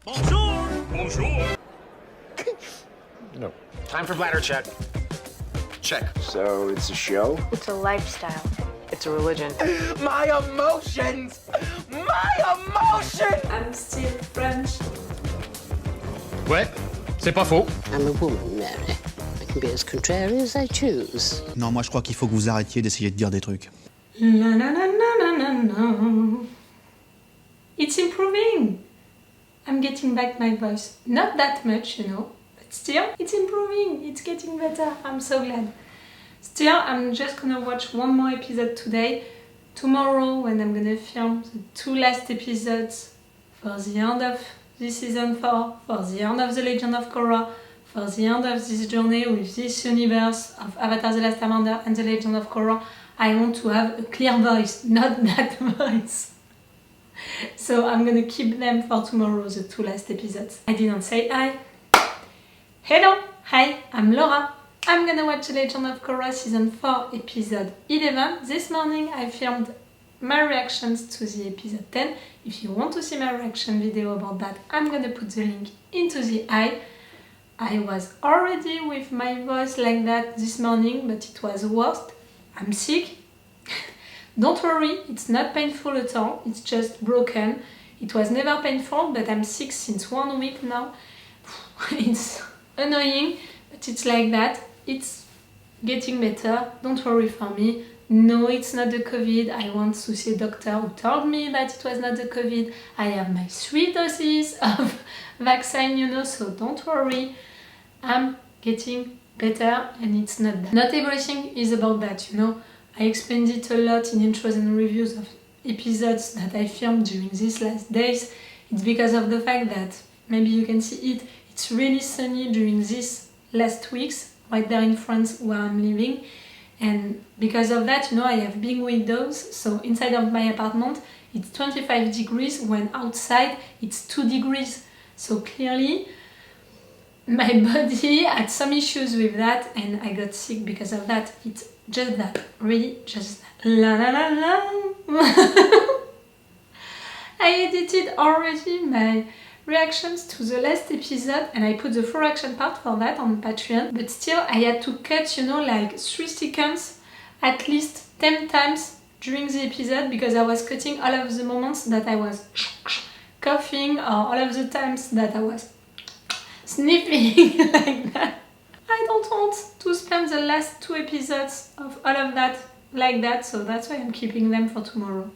Bonjour! Bonjour! No. Time for bladder check. Check. So it's a show? It's a lifestyle. It's a religion. My emotions! My emotions! I'm still French. Ouais, c'est pas faux. I'm a woman, Mary. I can be as contrary as I choose. Non, moi je crois qu'il faut que vous arrêtiez d'essayer de dire des trucs. La la la la la la la. It's improving. I'm getting back my voice. Not that much, you know, but still, it's improving. It's getting better. I'm so glad. Still, I'm just gonna watch one more episode today. Tomorrow, when I'm gonna film the 2 last episodes for the end of this season 4, for the end of The Legend of Korra, for the end of this journey with this universe of Avatar The Last Airbender and The Legend of Korra, I want to have a clear voice, not that voice. So I'm gonna keep them for tomorrow, the 2 last episodes. I didn't say hi. Hello, hi, I'm Laura. I'm gonna watch The Legend of Korra season 4 episode 11. This morning I filmed my reactions to the episode 10. If you want to see my reaction video about that, I'm gonna put the link into the eye. I was already with my voice like that this morning, but it was worse. I'm sick. Don't worry, it's not painful at all, it's just broken. It was never painful, but I'm sick since 1 week now. It's annoying, but it's like that. It's getting better, don't worry for me. No, it's not the COVID. I went to see a doctor who told me that it was not the COVID. I have my 3 doses of vaccine, you know, so don't worry. I'm getting better and it's not that. Not everything is about that, you know. I explained it a lot in intros and reviews of episodes that I filmed during these last days. It's because of the fact that, maybe you can see it, it's really sunny during these last weeks, right there in France where I'm living. And because of that, you know, I have big windows, so inside of my apartment it's 25 degrees when outside it's 2 degrees. So clearly my body had some issues with that and I got sick because of that. It's just that, really just that. La la la la. I edited already my reactions to the last episode and I put the full reaction part for that on Patreon, but still I had to cut, you know, like 3 seconds at least 10 times during the episode because I was cutting all of the moments that I was coughing or all of the times that I was sniffing like that. I don't want to spend the last 2 episodes of all of that like that, so that's why I'm keeping them for tomorrow.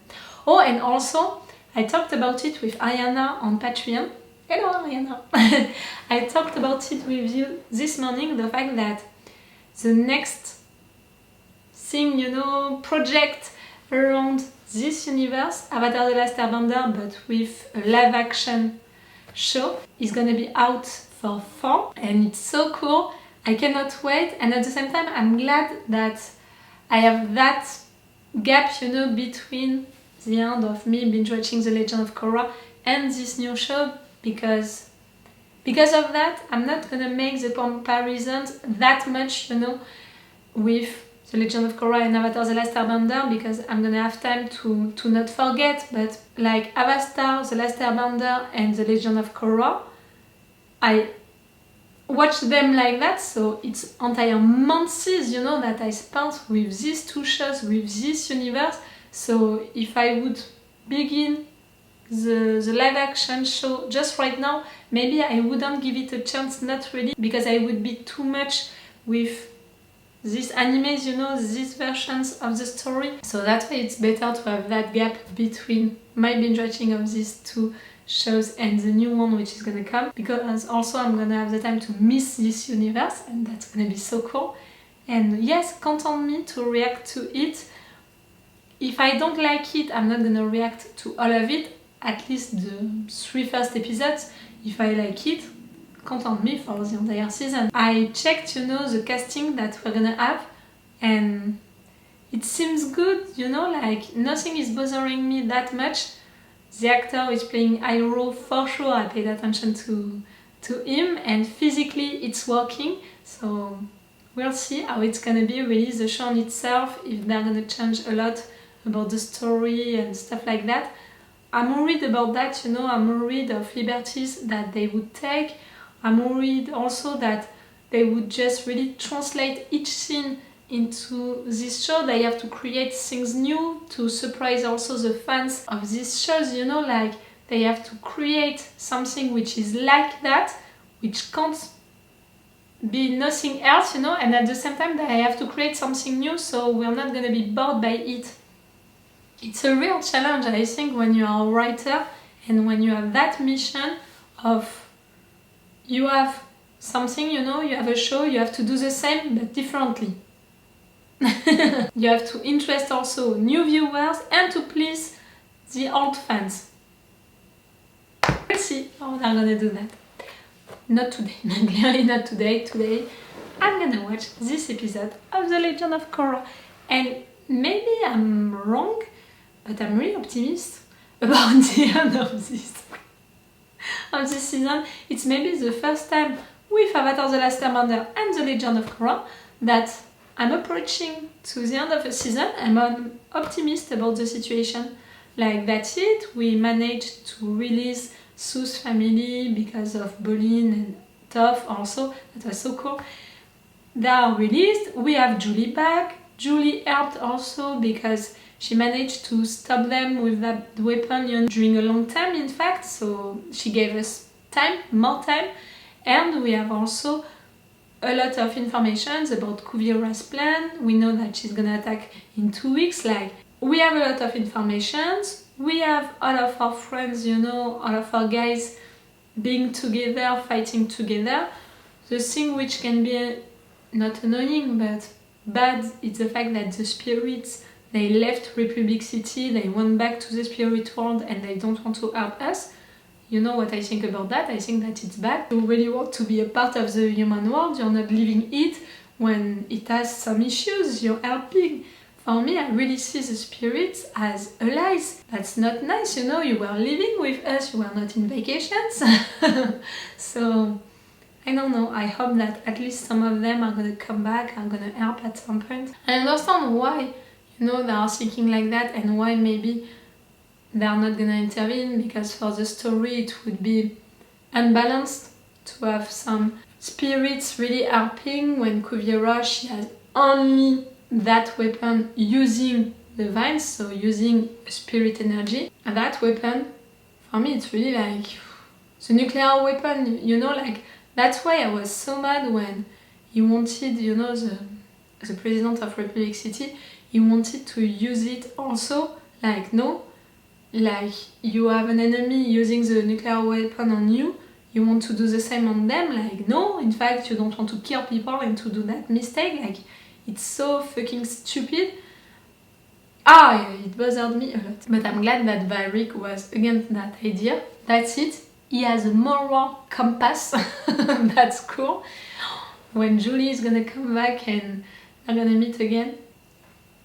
Oh, and also I talked about it with Ayana on Patreon. Hello Ayana! I talked about it with you this morning, the fact that the next thing, you know, project around this universe, Avatar The Last Airbender, but with a live action show, is gonna be out for fall and it's so cool. I cannot wait, and at the same time I'm glad that I have that gap, you know, between the end of me binge watching The Legend of Korra and this new show, because of that I'm not gonna make the comparisons that much, you know, with The Legend of Korra and Avatar The Last Airbender, because I'm gonna have time to not forget. But like Avatar The Last Airbender and The Legend of Korra, I watch them like that, so it's entire months, you know, that I spent with these 2 shows, with this universe. So if I would begin the live action show just right now, maybe I wouldn't give it a chance, not really, because I would be too much with these animes, you know, these versions of the story. So that's why it's better to have that gap between my binge watching of these 2 shows and the new one which is gonna come, because also I'm gonna have the time to miss this universe and that's gonna be so cool. And yes, count on me to react to it. If I don't like it, I'm not gonna react to all of it, at least the 3 first episodes. If I like it, count on me for the entire season. I checked, you know, the casting that we're gonna have and it seems good, you know, like nothing is bothering me that much. The actor who is playing Iroh, for sure I paid attention to him, and physically it's working, so we'll see how it's gonna be really, the show in itself, if they're gonna change a lot about the story and stuff like that. I'm worried about that, you know, I'm worried of liberties that they would take. I'm worried also that they would just really translate each scene into this show. They have to create things new to surprise also the fans of these shows, you know, like they have to create something which is like that, which can't be nothing else, you know, and at the same time they have to create something new, so we're not gonna be bored by it. It's a real challenge, I think, when you are a writer and when you have that mission of you have something, you know, you have a show, you have to do the same but differently. You have to interest also new viewers and to please the old fans. Let's see how they're gonna do that. Not today, clearly not today. Today I'm gonna watch this episode of The Legend of Korra, and maybe I'm wrong, but I'm really optimistic about the end of this season. It's maybe the first time with Avatar: The Last Airbender and The Legend of Korra that I'm approaching to the end of the season and I'm optimistic about the situation. Like, that's it, we managed to release Sue's family because of Bolin and Toph also, that was so cool. They are released, we have Julie back. Julie helped also because she managed to stop them with that weapon, you know, during a long time in fact, so she gave us time, more time. And we have also a lot of information about Kuvira's plan. We know that she's gonna attack in 2 weeks. Like, we have a lot of information. We have all of our friends, you know, all of our guys being together, fighting together. The thing which can be not annoying but bad is the fact that the spirits, they left Republic City, they went back to the spirit world and they don't want to help us. You know what I think about that? I think that it's bad. You really want to be a part of the human world, you're not living it. When it has some issues, you're helping. For me, I really see the spirits as allies. That's not nice, you know, you were living with us, you were not in vacations. So, I don't know, I hope that at least some of them are gonna come back, are gonna help at some point. I understand why, you know, they are thinking like that and why maybe they are not gonna intervene, because for the story it would be unbalanced to have some spirits really helping when Kuvira, she has only that weapon using the vines, so using spirit energy. And that weapon, for me, it's really like the nuclear weapon, you know, like that's why I was so mad when he wanted, you know, the president of Republic City, he wanted to use it also. Like, no, like you have an enemy using the nuclear weapon on you, you want to do the same on them. Like, no, in fact, you don't want to kill people and to do that mistake. Like, it's so fucking stupid. It bothered me a lot. But I'm glad that Varric was against that idea. That's it. He has a moral compass. That's cool. When Julie is gonna come back and they're gonna meet again,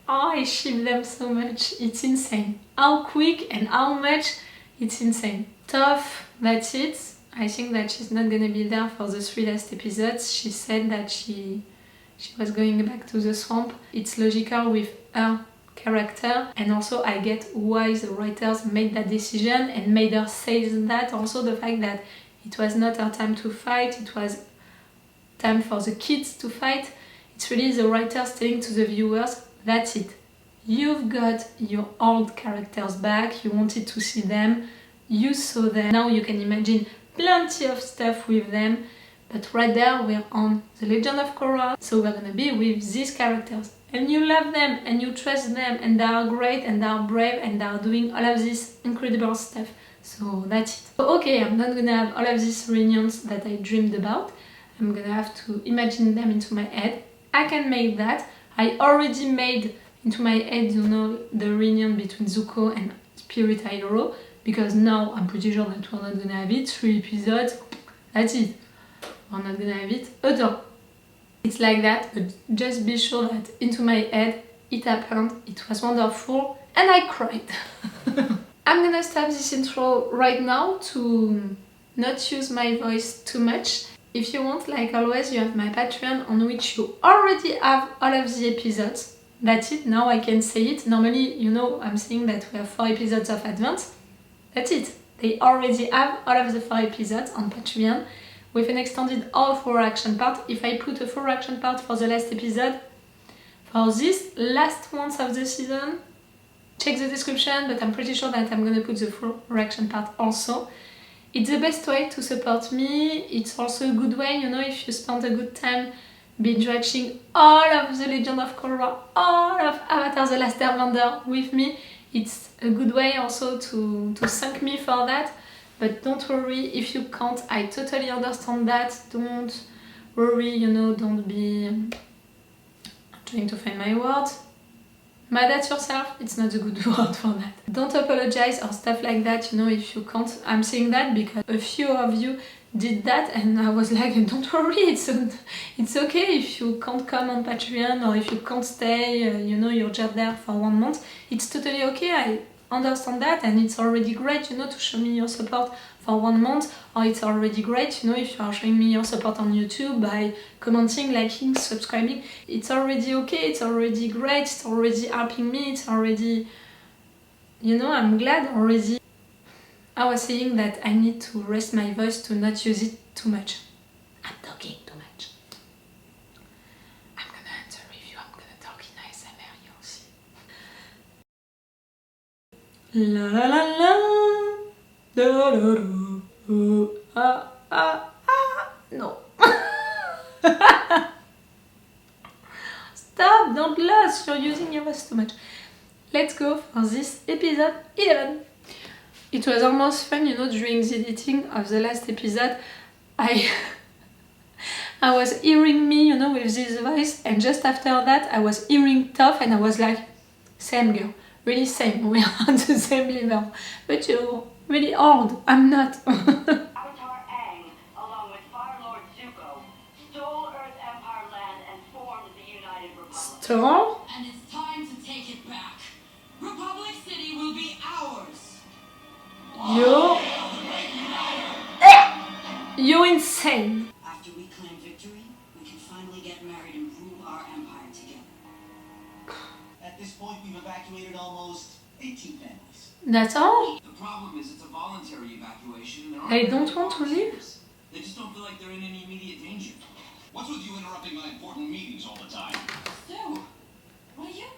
I ship them so much. It's insane. How quick and how much, it's insane. Toph, that's it. I think that she's not gonna be there for the 3 last episodes. She said that she was going back to the swamp. It's logical with her character, and also I get why the writers made that decision and made her say that. Also the fact that it was not her time to fight, it was time for the kids to fight. It's really the writers telling to the viewers, that's it. You've got your old characters back, you wanted to see them, you saw them, now you can imagine plenty of stuff with them. But right there, we're on The Legend of Korra, so we're gonna be with these characters. And you love them, and you trust them, and they are great, and they are brave, and they are doing all of this incredible stuff. So that's it. Okay, I'm not gonna have all of these reunions that I dreamed about. I'm gonna have to imagine them into my head. I can make that. I already made into my head, you know, the reunion between Zuko and Spirit Hydro, because now I'm pretty sure that we're not gonna have it. 3 episodes, that's it. We're not gonna have it at all. It's like that, but just be sure that into my head it happened, it was wonderful, and I cried. I'm gonna stop this intro right now to not use my voice too much. If you want, like always, you have my Patreon on which you already have all of the episodes. That's it, now I can say it. Normally, you know, I'm saying that we have 4 episodes of advance. That's it. They already have all of the 4 episodes on Patreon with an extended all 4 action part. If I put a 4 action part for the last episode, for this last month of the season, check the description, but I'm pretty sure that I'm gonna put the 4 action part also. It's the best way to support me. It's also a good way, you know, if you spend a good time binge watching all of The Legend of Korra, all of Avatar The Last Airbender with me. It's a good way also to thank me for that. But don't worry if you can't, I totally understand that. Don't worry, you know, don't be... I'm trying to find my words. Mad at yourself, it's not a good word for that. Don't apologize or stuff like that, you know, if you can't. I'm saying that because a few of you did that and I was like, don't worry, it's okay if you can't come on Patreon or if you can't stay, you know, you're just there for 1 month. It's totally okay, I understand that, and it's already great, you know, to show me your support for 1 month, or it's already great, you know, if you are showing me your support on YouTube by commenting, liking, subscribing. It's already okay, it's already great, it's already helping me, it's already, you know, I'm glad already. I was saying that I need to rest my voice to not use it too much. I'm talking too much. I'm gonna answer review, I'm gonna talk in ASMR, you'll see. La la la la, da da da, no. Stop, don't laugh, you're using your voice too much. Let's go for this episode 11. It was almost fun, you know, during the editing of the last episode. I was hearing me, you know, with this voice, and just after that I was hearing Toph and I was like, same girl, really same, we are on the same level. But you're really old, I'm not. Avatar Aang, along with Fire Lord Zuko, stole Earth Empire land and formed the United Republic. Stole? And it's time to take it back. Republic City will be ours. You're insane. After we claim victory, we can finally get married and rule our empire together. At this point, we've evacuated almost 18 families. That's all? The problem is it's a voluntary evacuation. And They don't want to leave? They just don't feel like they're in any immediate danger. What's with you interrupting my important meetings all the time? Stu, what are you?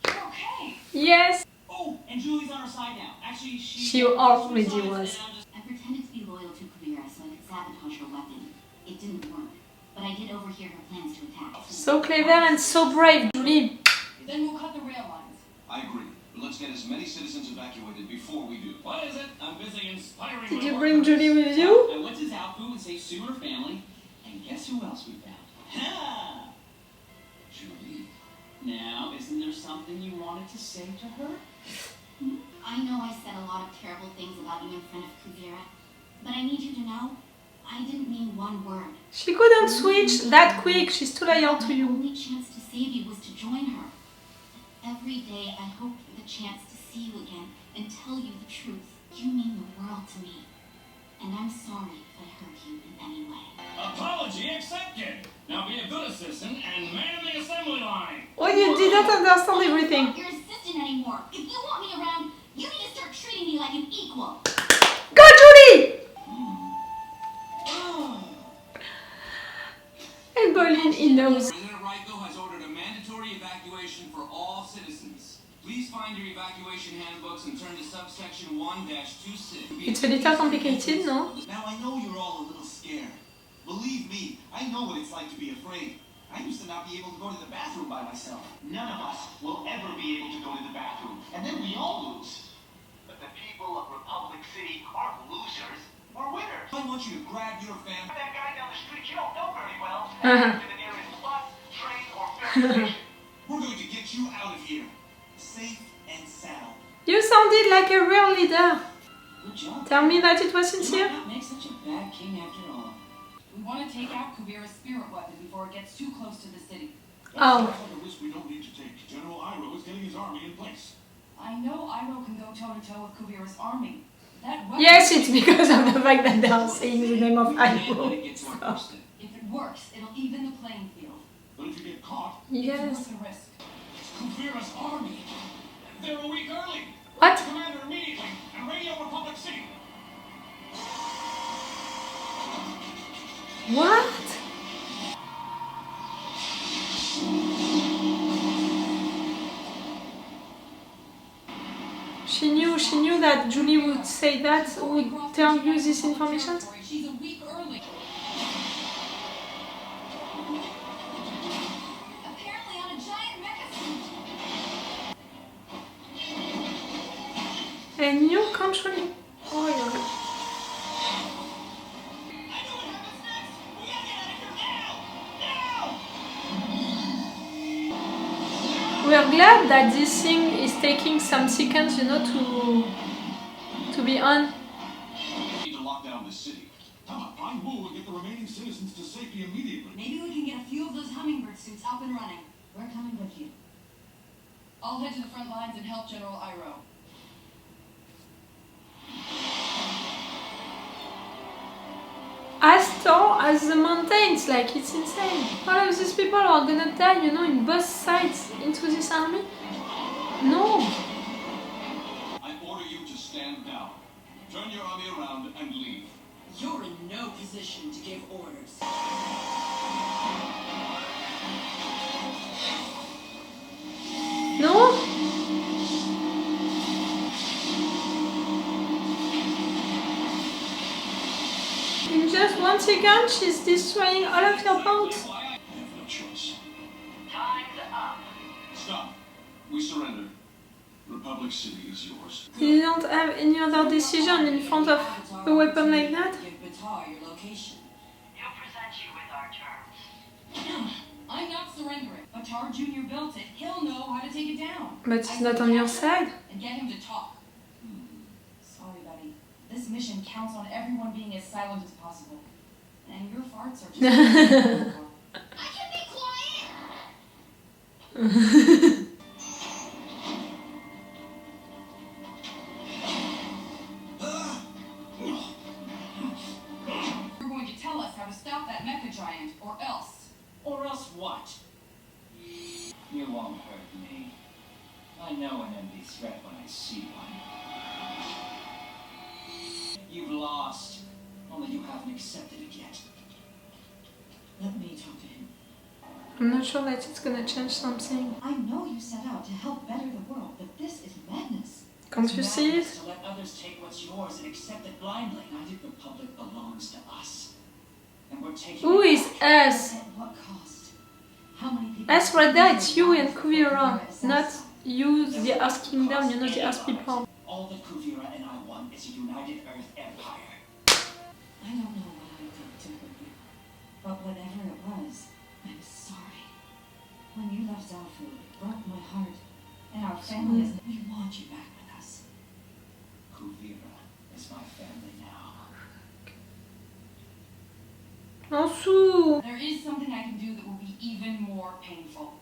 You're okay. Yes. Oh, and Julie's on our side now. Actually, She already was. I pretended to be loyal to Kuvira so I could sabotage her weapon. It didn't work, but I did overhear her plans to attack. So clever and so brave, Julie. Then we'll cut the rail lines. I agree. But let's get as many citizens evacuated before we do. What is it? I'm busy inspiring. Did you bring Julie with you? I went to Zaofu and saved Sue and her family. And guess who else we found? Ha! Julie. Now, isn't there something you wanted to say to her? I know I said a lot of terrible things about you in front of Kuvira, but I need you to know, I didn't mean one word. She couldn't switch that quick, she's too loyal to My you. only chance to save you was to join her. Every day I hoped for the chance to see you again and tell you the truth. You mean the world to me, and I'm sorry if I hurt you in any way. Apology accepted. Now be a good assistant and man the assembly line. Oh, you didn't understand I'm everything. not your assistant anymore. If you want me around, you need to start treating me like an equal. Go, Julie! And Bolin, he knows. President Raiko has ordered a mandatory evacuation for all citizens. Please find your evacuation handbooks and turn to subsection 1-26. It's a little complicated, no? Now I know you're all a little scared. Believe me, I know what it's like to be afraid. I used to not be able to go to the bathroom by myself. None of us will ever be able to go to the bathroom, and then we all lose. But the people of Republic City aren't losers. We're winners. I want you to grab your family. That guy down the street you don't know very well. To the nearest bus, train, or ferry station. We're going to get you out of here, safe and sound. You sounded like a real leader. Good job. Tell me that it was You sincere. might not make such a bad king after all. We want to take out Kuvira's spirit weapon before it gets too close to the city. Oh. That's a risk we don't need to take. General Iroh is getting his army in place. I know Iroh can go toe-to-toe with Kuvira's army. That weapon... Yes, it's because of the fact that they are saying the name of Let it Iroh. get to our first. If it works, it'll even the playing field. But if you get caught, It's Yes. worth the risk. it's Kuvira's army. They're a week early. What? Commander immediately and radio Republic City. What? She knew that Julie would say that, would tell you this information? She's a week early. Apparently on a giant mecha suit. A new controlling oil. I know what happens next. We gotta get out of here now! Now! We are glad that this thing is taking some seconds, you know, to be on. We need to lock down this city. Come on, find Wu and get the remaining citizens to safety immediately. Maybe we can get a few of those hummingbird suits up and running. We're coming with you. I'll head to the front lines and help General Iroh. As tall as the mountains, like it's insane. All of these people are gonna die, you know, in both sides into this army. No. I order you to stand down. Turn your army around and leave. You're in no position to give orders. No? In just 1 second, she's destroying all of your boats. I have no choice. Time's up. Stop. We surrender. Republic City is yours. You don't have any other decision in front of a weapon like that? Give Batar your location. He'll present you with our terms. I'm not surrendering. Batar Jr. built it. He'll know how to take it down. But it's not on your side. And get him to talk. Sorry, buddy. This mission counts on everyone being as silent as possible. And your farts are just... I can be quiet! You're going to tell us how to stop that mecha giant, or else. Or else what? You won't hurt me. I know an enemy threat when I see one. You've lost, only you haven't accepted it yet. Let me talk to him. I'm not sure that it's gonna change something. I know you set out to help better the world, but this is madness. Can't you see it? To let others take what's yours and accept it blindly. The United Republic belongs to us. And we're taking Who it is back. us? At what cost? How many people... Us right there, it's you and Kuvira, not you, the Earth Kingdom, you know, the Earth people. All that Kuvira and I want is a united Earth Empire. I don't know what I did to hurt you, but whatever it was, I'm sorry. When you left Zafu, it broke my heart, and our family is... We want you back with us. Kuvira is my family now. Ansu! There is something I can do that will be even more painful.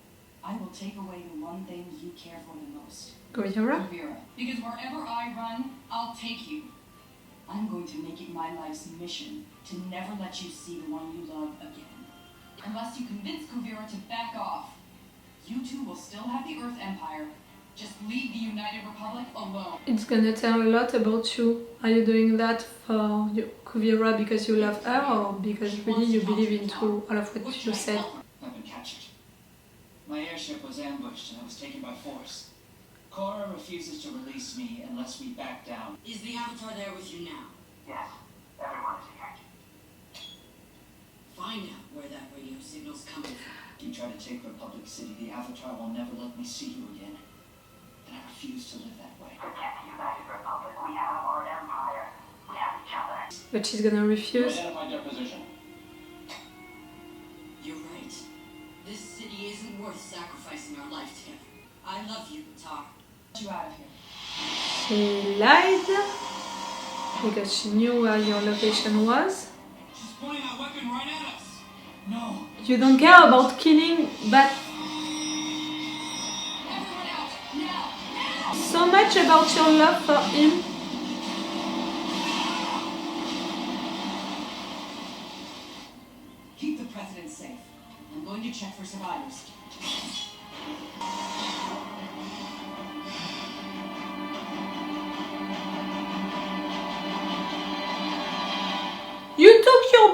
I will take away the one thing you care for the most. Kuvira? Kuvira. Because wherever I run, I'll take you. I'm going to make it my life's mission to never let you see the one you love again. Unless you convince Kuvira to back off, you two will still have the Earth Empire. Just leave the United Republic alone. It's gonna tell a lot about you. Are you doing that for Kuvira because you love her or because really you believe into all of what you said? I've been captured. My airship was ambushed and I was taken by force. Korra refuses to release me unless we back down. Is the Avatar there with you now? Yes, everyone is here. Find out where that radio signal's coming from. If you try to take Republic City, the Avatar will never let me see you again. And I refuse to live that way. Forget the United Republic. We have our empire. We have each other. But she's gonna refuse. Identify their position. You're right. This city isn't worth sacrificing our life together. I love you, Batar. Get you out of here. She lied because she knew where your location was. She's pointing that weapon right at us. No. You don't care about killing, but Everyone out! Now! Now! so much about your love for him. Keep the president safe. I'm going to check for survivors.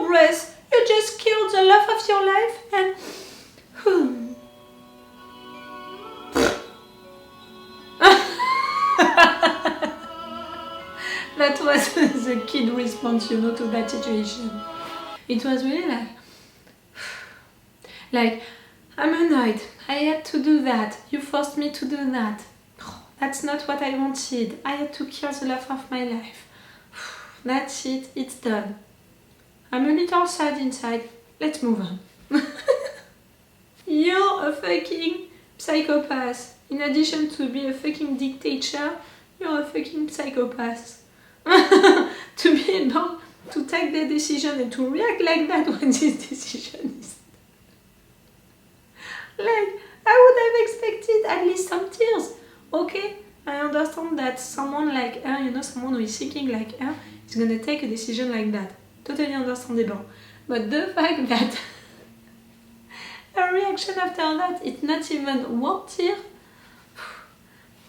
breath. You just killed the love of your life and... That was the kid response, you know, to that situation. It was really like, I'm annoyed. I had to do that. You forced me to do that. That's not what I wanted. I had to kill the love of my life. That's it. It's done. I'm a little sad inside. Let's move on. You're a fucking psychopath. In addition to be a fucking dictator, you're a fucking psychopath. To be able to take the decision and to react like that when this decision is... Like, I would have expected at least some tears. Okay, I understand that someone like her, you know, someone who is seeking like her, is gonna take a decision like that. Totally understandable. But the fact that her reaction after that, it's not even one tear.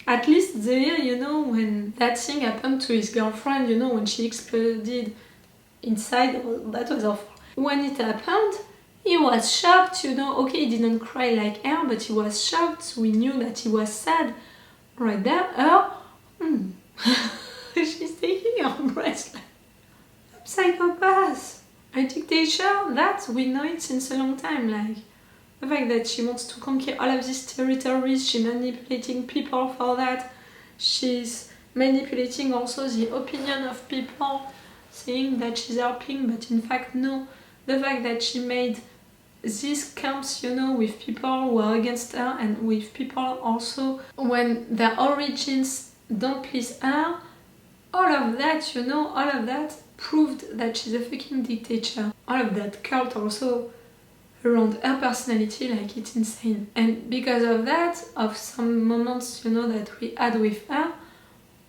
At least there, you know, when that thing happened to his girlfriend, you know, when she exploded inside, that was awful. When it happened, he was shocked, you know. Okay, he didn't cry like her, but he was shocked. We knew that he was sad. Right there, she's taking her breath like a psychopath. A dictator, that we know it since a long time, like the fact that she wants to conquer all of these territories, she's manipulating people for that. She's manipulating also the opinion of people, saying that she's helping, but in fact no. The fact that she made these camps, you know, with people who are against her and with people also when their origins don't please her, all of that, you know, all of that proved that she's a fucking dictator. All of that cult also around her personality, like, it's insane. And because of that, of some moments, you know, that we had with her,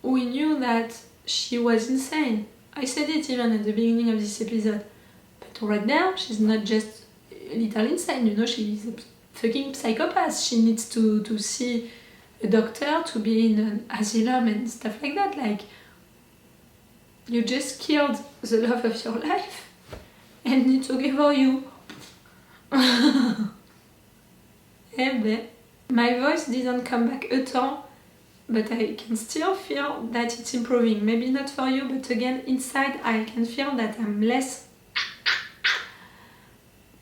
we knew that she was insane. I said it even at the beginning of this episode. But right now, she's not just a little insane, you know, she's a fucking psychopath. She needs to see a doctor, to be in an asylum and stuff like that. Like, you just killed the love of your life and it took over you. My voice didn't come back at all, but I can still feel that it's improving. Maybe not for you, but again, inside I can feel that I'm less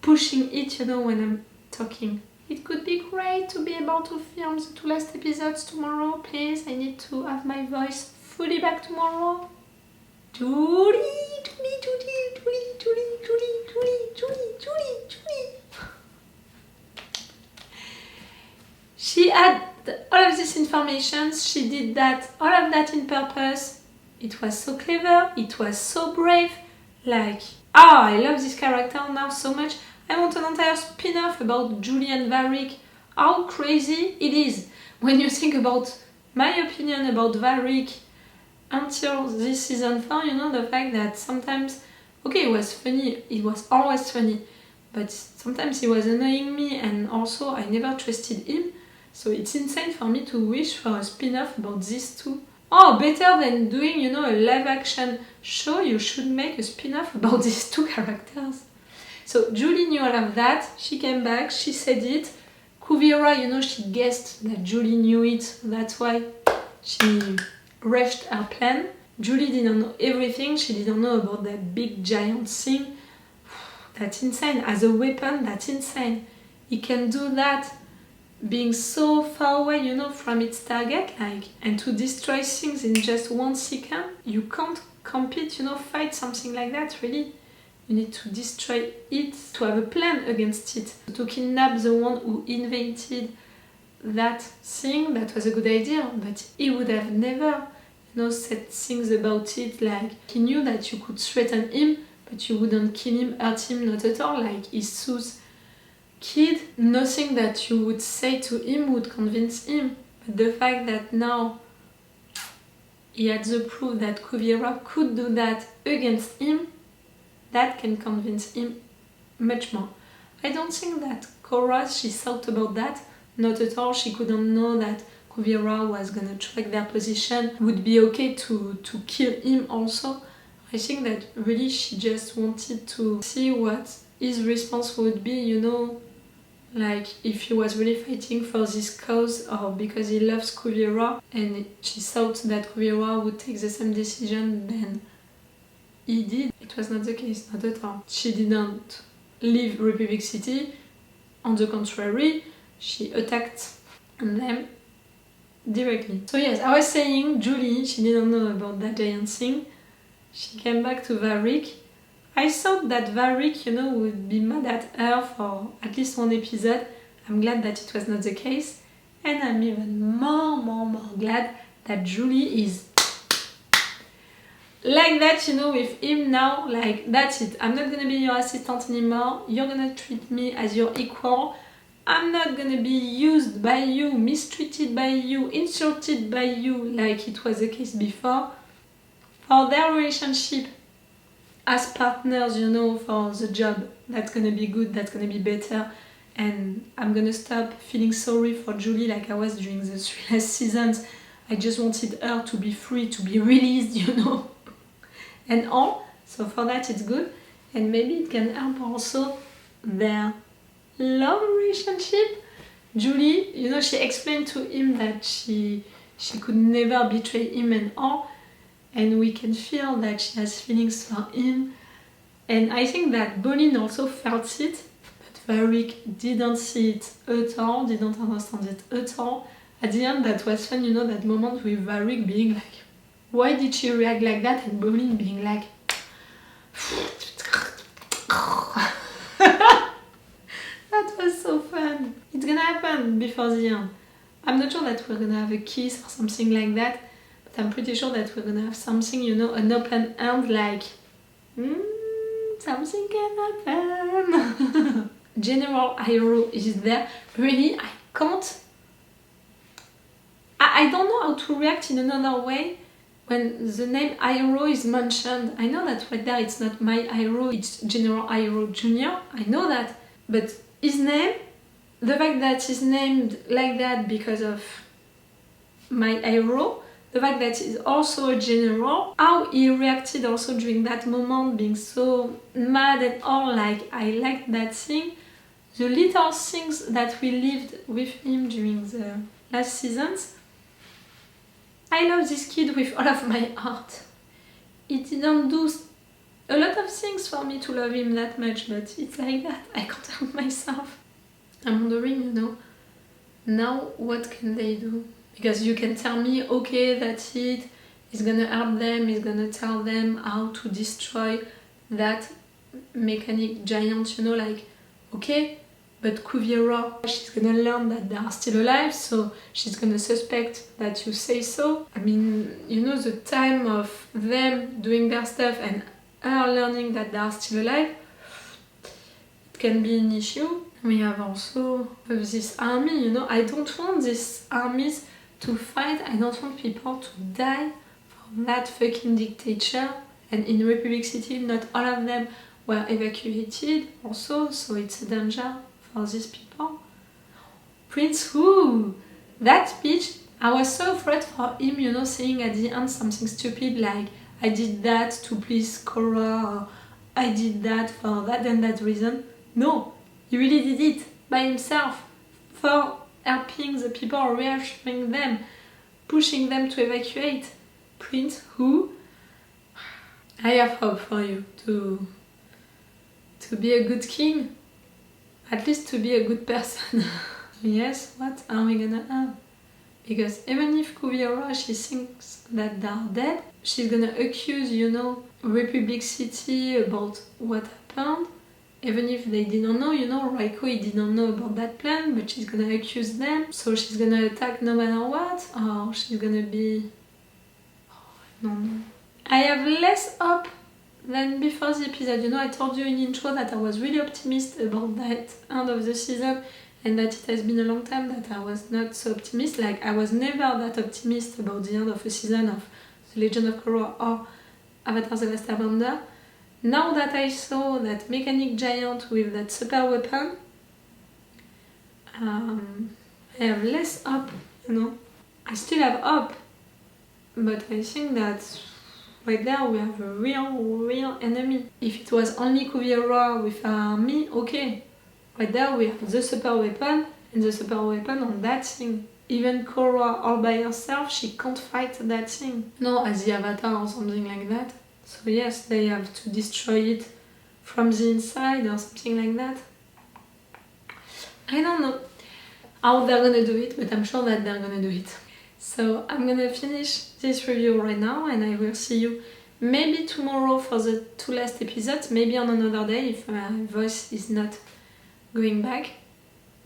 pushing it, you know, when I'm talking. It could be great to be able to film the 2 last episodes tomorrow, please. I need to have my voice fully back tomorrow. Julie. She had all of this information, she did that, all of that in purpose. It was so clever, it was so brave. Like, I love this character now so much. I want an entire spin-off about Julie and Varric. How crazy it is when you think about my opinion about Varric until this season 4, you know, the fact that sometimes, okay, it was funny, it was always funny, but sometimes he was annoying me and also I never trusted him. So it's insane for me to wish for a spin-off about these two. Oh, better than doing, you know, a live-action show, you should make a spin-off about these two characters. So Julie knew all of that, she came back, she said it. Kuvira, you know, she guessed that Julie knew it, that's why she rushed her plan. Julie didn't know everything, she didn't know about that big giant thing. That's insane. As a weapon, that's insane. He can do that being so far away, you know, from its target, like, and to destroy things in just 1 second. You can't compete, you know, fight something like that, really. You need to destroy it, to have a plan against it. To kidnap the one who invented that thing, that was a good idea, but he would have never, you know, said things about it, like, he knew that you could threaten him, but you wouldn't kill him, hurt him, not at all, like, he's Sue's kid, nothing that you would say to him would convince him. But the fact that now he had the proof that Kuvira could do that against him, that can convince him much more. I don't think that Cora, she thought about that, not at all. She couldn't know that Kuvira was gonna track their position, would be okay to kill him also. I think that really she just wanted to see what his response would be, you know, like if he was really fighting for this cause or because he loves Kuvira, and she thought that Kuvira would take the same decision than he did. It was not the case, not at all. She didn't leave Republic City. On the contrary, she attacked them directly. So yes, I was saying Julie, she didn't know about that giant thing. She came back to Varric. I thought that Varric, you know, would be mad at her for at least one episode. I'm glad that it was not the case. And I'm even more glad that Julie is like that, you know, with him now. Like, that's it. I'm not gonna be your assistant anymore. You're gonna treat me as your equal. I'm not gonna be used by you, mistreated by you, insulted by you like it was the case before. For their relationship as partners, you know, for the job, that's gonna be good, that's gonna be better. And I'm gonna stop feeling sorry for Julie like I was during the 3 last seasons. I just wanted her to be free, to be released, you know, and all. So for that it's good. And maybe it can help also their love relationship. Julie, you know, she explained to him that she could never betray him and all. And we can feel that she has feelings for him. And I think that Bolin also felt it, but Varric didn't see it at all, didn't understand it at all. At the end, that was fun, you know, that moment with Varric being like, why did she react like that? And Bolin being like, that was so fun. It's gonna happen before the end. I'm not sure that we're gonna have a kiss or something like that, but I'm pretty sure that we're gonna have something, you know, an open end, like, something can happen. General Iroh is there. Really, I can't. I don't know how to react in another way when the name Iroh is mentioned. I know that right there it's not my Iroh, it's General Iroh Jr. I know that. But his name, the fact that he's named like that because of my Iroh, the fact that he's also a general, how he reacted also during that moment, being so mad and all, like, I liked that thing. The little things that we lived with him during the last seasons. I love this kid with all of my heart. He didn't do a lot of things for me to love him that much, but it's like that. I can't help myself. I'm wondering, you know, now what can they do? Because you can tell me, okay, that's it, he's gonna help them, he's gonna tell them how to destroy that mechanic giant, you know, like, okay, but Kuvira, she's gonna learn that they are still alive, so she's gonna suspect that you say so. I mean, you know, the time of them doing their stuff and her learning that they are still alive, it can be an issue. We have also this army, you know, I don't want these armies to fight, I don't want people to die for that fucking dictator. And in Republic City, not all of them were evacuated also, so it's a danger for these people. Prince Wu! That speech, I was so afraid for him, you know, saying at the end something stupid like, I did that to please Korra, or I did that for that and that reason. No, he really did it by himself, for helping the people, reassuring them, pushing them to evacuate. Prince Wu, I have hope for you to be a good king, at least to be a good person. Yes, what are we gonna have? Because even if Kuvira, she thinks that they are dead, she's gonna accuse, you know, Republic City about what happened. Even if they didn't know, you know, Raiko, he didn't know about that plan, but she's gonna accuse them, so she's gonna attack no matter what, or she's gonna be... Oh, I don't know. I have less hope than before the episode. You know, I told you in intro that I was really optimistic about that end of the season, and that it has been a long time that I was not so optimistic. Like, I was never that optimistic about the end of a season of The Legend of Korra or Avatar The Last Airbender. Now that I saw that mechanic giant with that super weapon, I have less hope, you know. I still have hope, but I think that Right there we have a real enemy. If it was only Kuvira with me, okay. Right there we have the super weapon and the super weapon on that thing. Even Korra all by herself, she can't fight that thing. No, as the Avatar or something like that. So yes, they have to destroy it from the inside or something like that. I don't know how they're gonna do it, but I'm sure that they're gonna do it. So I'm gonna finish this review right now and I will see you maybe tomorrow for the 2 last episodes, maybe on another day if my voice is not going back.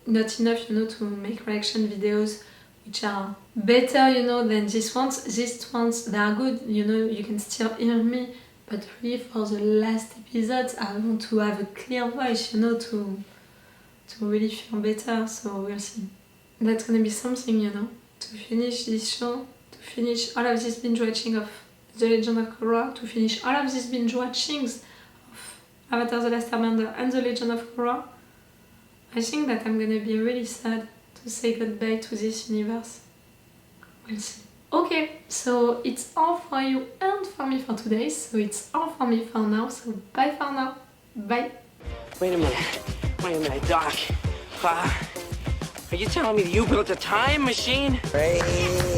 Not enough, you know, to make reaction videos which are better, you know, than these ones. These ones, they are good, you know, you can still hear me, but really for the last episodes I want to have a clear voice, you know, to really feel better, so we'll see. That's gonna be something, you know, to finish this show, to finish all of this binge watching of The Legend of Korra, to finish all of these binge watchings of Avatar The Last Airbender and The Legend of Korra. I think that I'm gonna be really sad to say goodbye to this universe. We'll see. Okay, so it's all for you and for me for today, so it's all for me for now, so bye for now. Bye. Wait a minute, Doc. Are you telling me that you built a time machine? Crazy.